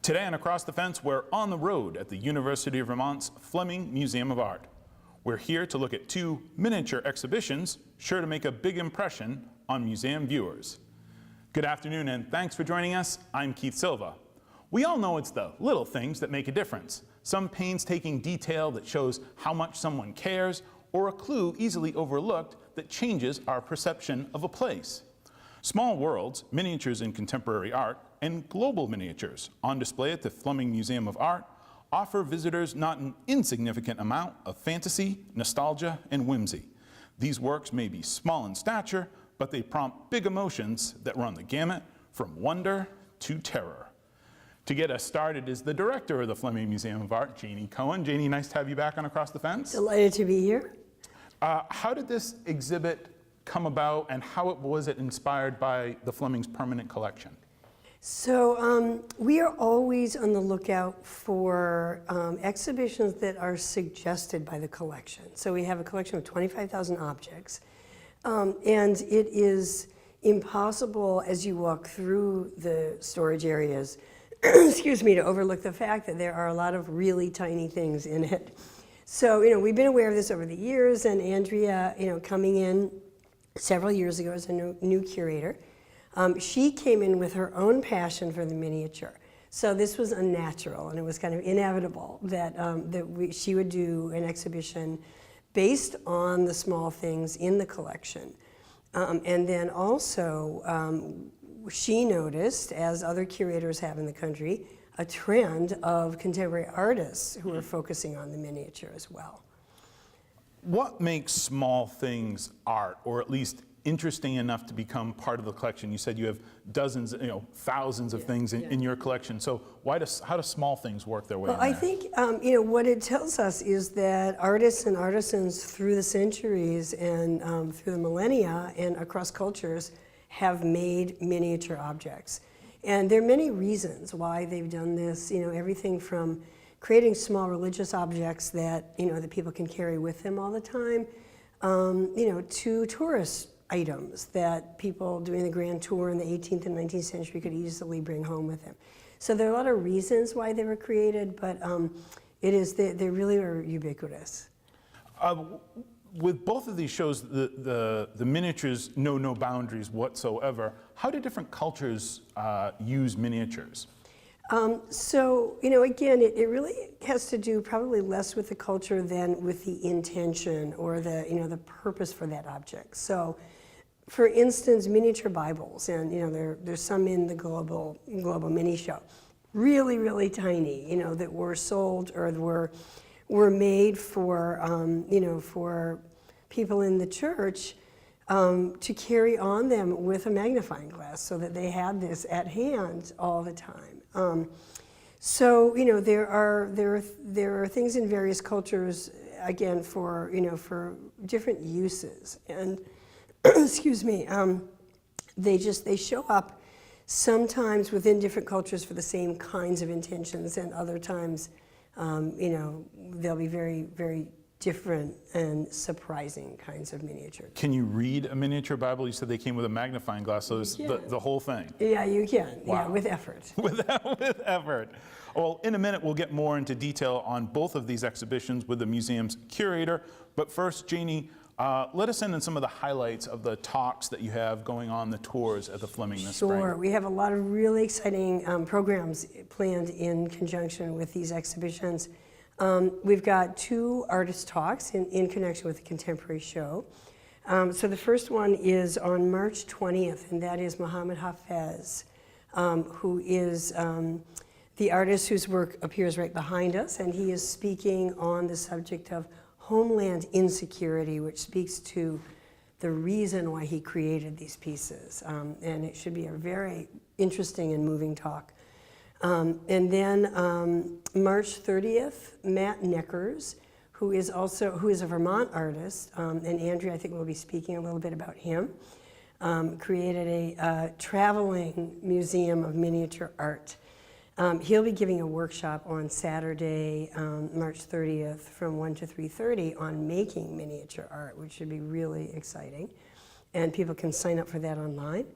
Today on Across the Fence, we're on the road at the University of Vermont's Fleming Museum of Art. We're here to look at two miniature exhibitions sure to make a big impression on museum viewers. Good afternoon and thanks for joining us. I'm Keith Silva. We all know it's the little things that make a difference. Some painstaking detail that shows how much someone cares, or a clue easily overlooked that changes our perception of a place. Small worlds, miniatures in contemporary art, and global miniatures on display at the Fleming Museum of Art offer visitors not an insignificant amount of fantasy, nostalgia, and whimsy. These works may be small in stature, but they prompt big emotions that run the gamut from wonder to terror. To get us started is the director of the Fleming Museum of Art, Janie Cohen. Janie, nice to have you back on Across the Fence. Delighted to be here. How did this exhibit come about, and how was it inspired by the Fleming's permanent collection? So we are always on the lookout for exhibitions that are suggested by the collection. So we have a collection of 25,000 objects, and it is impossible as you walk through the storage areas, excuse me, to overlook the fact that there are a lot of really tiny things in it. So, we've been aware of this over the years, and Andrea, coming in several years ago as a new curator, she came in with her own passion for the miniature. So this was unnatural, and it was kind of inevitable that, she would do an exhibition based on the small things in the collection. And then also, she noticed, as other curators have in the country, a trend of contemporary artists who are focusing on the miniature as well. What makes small things art, or at least interesting enough to become part of the collection? You said you have dozens, thousands of things in your collection. So how do small things work their way in there? I think, what it tells us is that artists and artisans through the centuries and through the millennia and across cultures have made miniature objects. And there are many reasons why they've done this, everything from creating small religious objects that, that people can carry with them all the time, to tourist items that people doing the grand tour in the 18th and 19th century could easily bring home with them. So there are a lot of reasons why they were created, but they really are ubiquitous. With both of these shows, the miniatures know no boundaries whatsoever. How do different cultures use miniatures? So, again, it really has to do probably less with the culture than with the intention or the purpose for that object. So, for instance, miniature Bibles, and there's some in the global mini show, really, really tiny, that were sold or were made for for people in the church to carry on them with a magnifying glass, so that they had this at hand all the time. So there are things in various cultures, again, for different uses, and excuse me, they show up sometimes within different cultures for the same kinds of intentions, and other times they'll be very, very different and surprising kinds of miniature. Can you read a miniature Bible? You said they came with a magnifying glass, so it's the whole thing. Yeah, you can. Wow. Yeah, with effort. with effort. Well, in a minute, we'll get more into detail on both of these exhibitions with the museum's curator. But first, Janie, let us in on some of the highlights of the talks that you have going on, the tours at the Fleming this spring. Sure. We have a lot of really exciting programs planned in conjunction with these exhibitions. We've got two artist talks in connection with the contemporary show. So the first one is on March 20th, and that is Mohammed Hafez, who is the artist whose work appears right behind us, and he is speaking on the subject of homeland insecurity, which speaks to the reason why he created these pieces. And it should be a very interesting and moving talk. And then March 30th, Matt Neckers, who is a Vermont artist, and Andrea, I think, will be speaking a little bit about him, created a traveling museum of miniature art. He'll be giving a workshop on Saturday, March 30th, from 1 to 3:30 on making miniature art, which should be really exciting. And people can sign up for that online.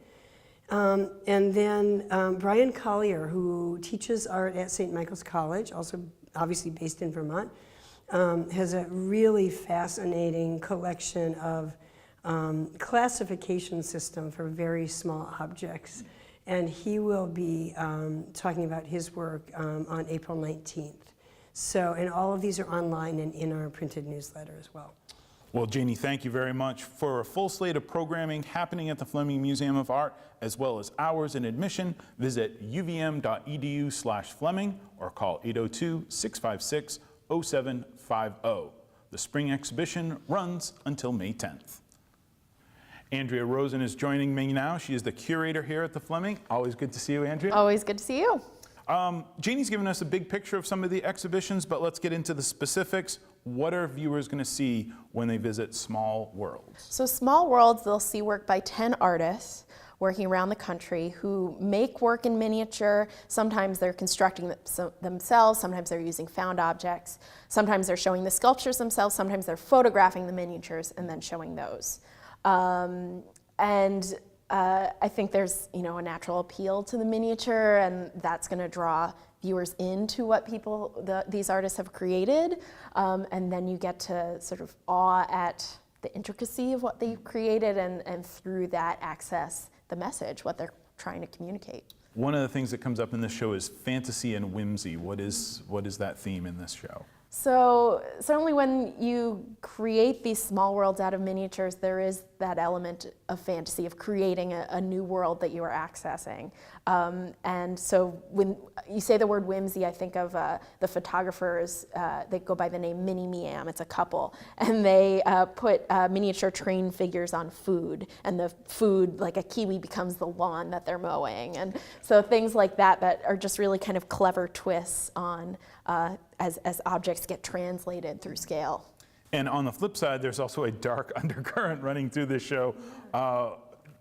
And then Brian Collier, who teaches art at St. Michael's College, also obviously based in Vermont, has a really fascinating collection of classification system for very small objects. And he will be talking about his work on April 19th. So, and all of these are online and in our printed newsletter as well. Well, Janie, thank you very much. For a full slate of programming happening at the Fleming Museum of Art, as well as hours and admission, visit uvm.edu/Fleming or call 802-656-0750. The spring exhibition runs until May 10th. Andrea Rosen is joining me now. She is the curator here at the Fleming. Always good to see you, Andrea. Always good to see you. Janie's given us a big picture of some of the exhibitions, but let's get into the specifics. What are viewers going to see when they visit Small Worlds? So Small Worlds, they'll see work by 10 artists working around the country who make work in miniature. Sometimes they're constructing themselves, sometimes they're using found objects, sometimes they're showing the sculptures themselves, sometimes they're photographing the miniatures and then showing those. I think there's, a natural appeal to the miniature, and that's going to draw viewers into what these artists have created, and then you get to sort of awe at the intricacy of what they've created, and through that access the message, what they're trying to communicate. One of the things that comes up in this show is fantasy and whimsy. What is that theme in this show? So certainly when you create these small worlds out of miniatures, there is that element of fantasy, of creating a new world that you are accessing. And so when you say the word whimsy, I think of the photographers, they go by the name Mini Meam, it's a couple, and they put miniature train figures on food, and the food, like a kiwi, becomes the lawn that they're mowing. And so things like that are just really kind of clever twists on as objects get translated through scale. And on the flip side, there's also a dark undercurrent running through this show.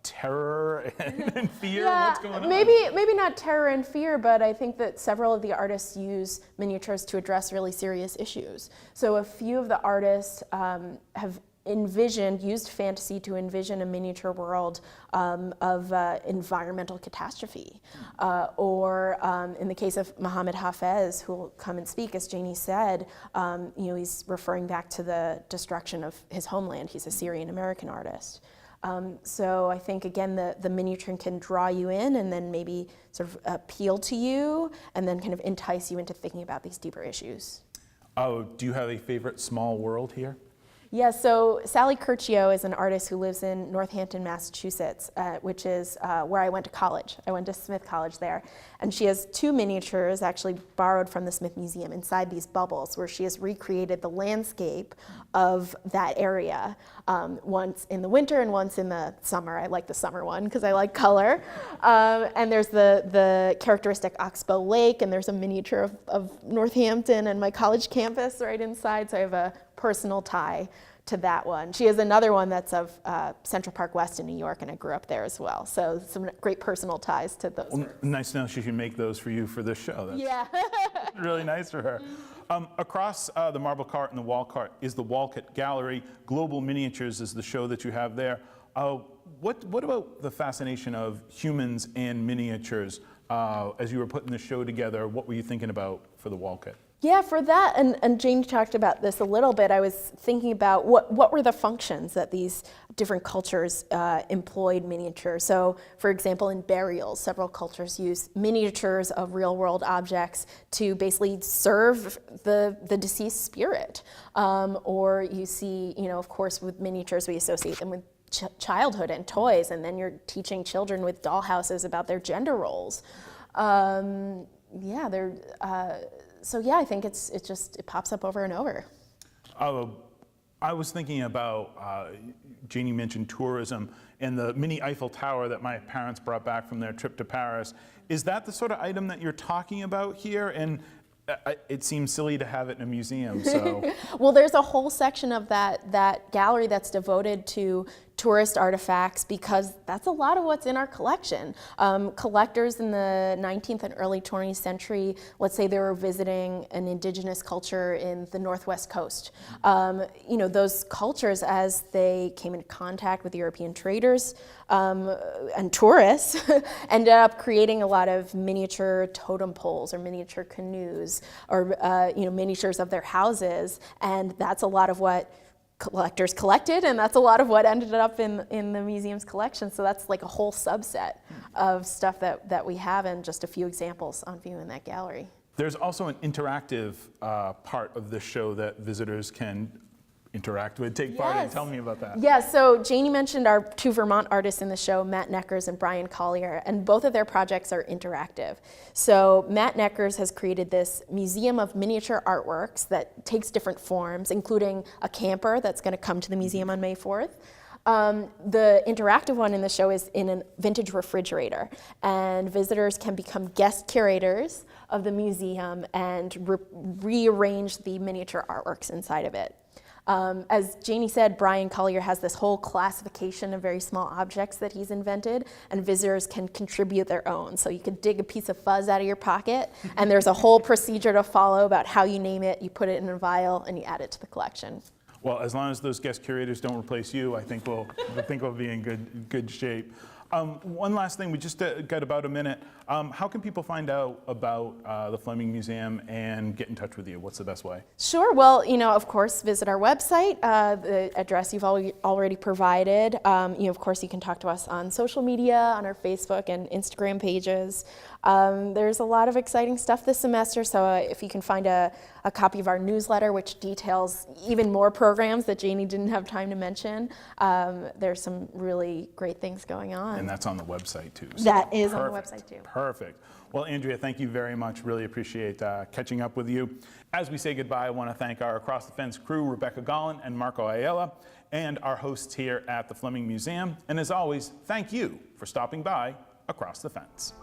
Terror and fear. Yeah, what's going on? Maybe not terror and fear, but I think that several of the artists use miniatures to address really serious issues. So a few of the artists have used fantasy to envision a miniature world of environmental catastrophe. Or in the case of Mohammed Hafez, who will come and speak, as Janie said, he's referring back to the destruction of his homeland. He's a Syrian-American artist. So I think, again, the miniature can draw you in and then maybe sort of appeal to you and then kind of entice you into thinking about these deeper issues. Oh, do you have a favorite small world here? Yeah, so Sally Curcio is an artist who lives in Northampton, Massachusetts, which is where I went to college. I went to Smith College there. And she has two miniatures actually borrowed from the Smith Museum inside these bubbles, where she has recreated the landscape of that area, once in the winter and once in the summer. I like the summer one because I like color. And there's the characteristic Oxbow Lake, and there's a miniature of Northampton and my college campus right inside, so I have a personal tie to that one. She has another one that's of Central Park West in New York, and I grew up there as well. So some great personal ties to those. Well, nice to know she can make those for you for this show. That's yeah. really nice for her. Across the Marble Cart and the Wall Cart is the Walcott Gallery. Global Miniatures is the show that you have there. What about the fascination of humans and miniatures? As you were putting the show together, what were you thinking about for the Walcott? Yeah, for that, and Jane talked about this a little bit, I was thinking about what were the functions that these different cultures employed miniature. So, for example, in burials, several cultures use miniatures of real-world objects to basically serve the deceased spirit. Or you see, of course, with miniatures, we associate them with childhood and toys, and then you're teaching children with dollhouses about their gender roles. So yeah, I think it pops up over and over. I was thinking about, Janie mentioned tourism and the mini Eiffel Tower that my parents brought back from their trip to Paris. Is that the sort of item that you're talking about here? And it seems silly to have it in a museum, so. Well, there's a whole section of that gallery that's devoted to tourist artifacts, because that's a lot of what's in our collection. Collectors in the 19th and early 20th century, let's say they were visiting an indigenous culture in the Northwest coast. Those cultures, as they came into contact with European traders and tourists, ended up creating a lot of miniature totem poles or miniature canoes or miniatures of their houses, and that's a lot of what collectors collected, and that's a lot of what ended up in the museum's collection. So that's like a whole subset of stuff that we have, and just a few examples on view in that gallery. There's also an interactive part of the show that visitors can interact with, take part in. Tell me about that. Yeah, so Janie mentioned our two Vermont artists in the show, Matt Neckers and Brian Collier, and both of their projects are interactive. So Matt Neckers has created this museum of miniature artworks that takes different forms, including a camper that's going to come to the museum on May 4th. The interactive one in the show is in a vintage refrigerator, and visitors can become guest curators of the museum and rearrange the miniature artworks inside of it. As Janie said, Brian Collier has this whole classification of very small objects that he's invented, and visitors can contribute their own. So you could dig a piece of fuzz out of your pocket, and there's a whole procedure to follow about how you name it. You put it in a vial, and you add it to the collection. Well, as long as those guest curators don't replace you, I think we'll be in good shape. One last thing, we just got about a minute. How can people find out about the Fleming Museum and get in touch with you? What's the best way? Sure. Well, of course, visit our website, the address you've already provided. Of course, you can talk to us on social media, on our Facebook and Instagram pages. There's a lot of exciting stuff this semester, so if you can find a copy of our newsletter, which details even more programs that Janie didn't have time to mention, there's some really great things going on. And that's on the website too. So that is on the website too. Perfect. Well, Andrea, thank you very much. Really appreciate catching up with you. As we say goodbye, I want to thank our Across the Fence crew, Rebecca Gollin and Marco Ayala, and our hosts here at the Fleming Museum. And as always, thank you for stopping by Across the Fence.